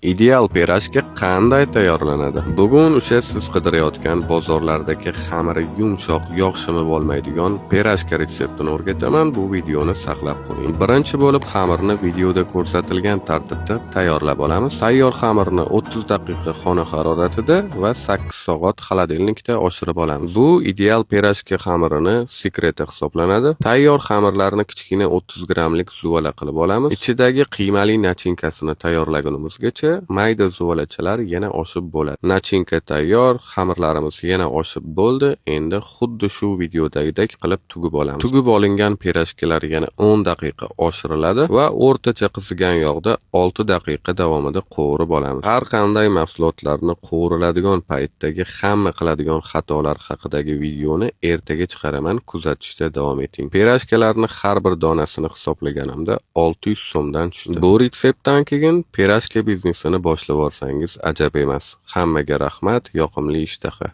Ideal pirojka qanday tayyorlanadi? Bugun o'sha siz qidirayotgan bozorlardagi xamiri yumshoq, yog' shimi bo'lmaydigan pirojka retseptini o'rgataman. Bu videoni saqlab qo'ying. Birinchi bo'lib xamirni videoda ko'rsatilgan tartibda tayyorlab olamiz. Tayyor xamirni 30 daqiqa xona haroratida va 8 soat xolodilnikda oshirib olamiz. Bu ideal pirojka xamirini sekreti hisoblanadi. Tayyor xamirlarni kichkina 30 grammlik zuvala qilib olamiz. Ichidagi qiymali nachinkasini tayyorlagunimizgacha mayda zuvalachalar yana oshib bo'ladi. Nachinka tayyor, xamirlarimiz yana oshib bo'ldi. Endi xuddi shu videodagidek qilib tugib olamiz. Tugib olingan pirojkalar yana 10 daqiqa oshiriladi va o'rtacha qizigan yog'da 6 daqiqa davomida qovurib olamiz. Har qanday mahsulotlarni qovuriladigan paytdagi hamma qiladigan xatolar haqidagi videoni ertaga chiqaraman, kuzatishda davom eting. Pirojkalarni har bir donasini hisoblaganimda 600 so'mdan tushdi. Bu retseptdan keyin pirojka biznesini boshlab olsangiz ajab emas. Hammaga rahmat, yoqimli ishtaha.